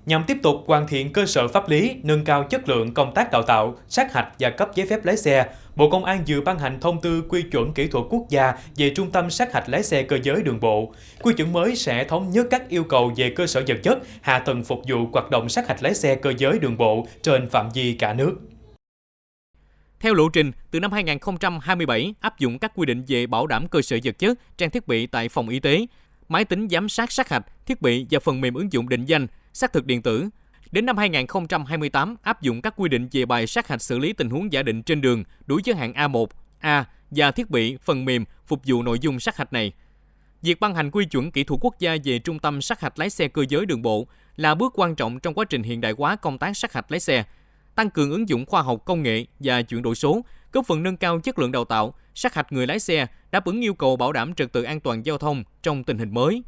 nhằm tiếp tục hoàn thiện cơ sở pháp lý, nâng cao chất lượng công tác đào tạo, sát hạch và cấp giấy phép lái xe, Bộ Công an vừa ban hành thông tư quy chuẩn kỹ thuật quốc gia về trung tâm sát hạch lái xe cơ giới đường bộ. Quy chuẩn mới sẽ thống nhất các yêu cầu về cơ sở vật chất, hạ tầng phục vụ hoạt động sát hạch lái xe cơ giới đường bộ trên phạm vi cả nước. Theo lộ trình, từ năm 2027 áp dụng các quy định về bảo đảm cơ sở vật chất, trang thiết bị tại phòng y tế, máy tính giám sát sát hạch, thiết bị và phần mềm ứng dụng định danh, xác thực điện tử. Đến năm 2028 áp dụng các quy định về bài sát hạch xử lý tình huống giả định trên đường, đủ giới hạn A1, A và thiết bị, phần mềm phục vụ nội dung sát hạch này. Việc ban hành quy chuẩn kỹ thuật quốc gia về trung tâm sát hạch lái xe cơ giới đường bộ là bước quan trọng trong quá trình hiện đại hóa công tác sát hạch lái xe, tăng cường ứng dụng khoa học công nghệ và chuyển đổi số, góp phần nâng cao chất lượng đào tạo, sát hạch người lái xe, đáp ứng yêu cầu bảo đảm trật tự an toàn giao thông trong tình hình mới.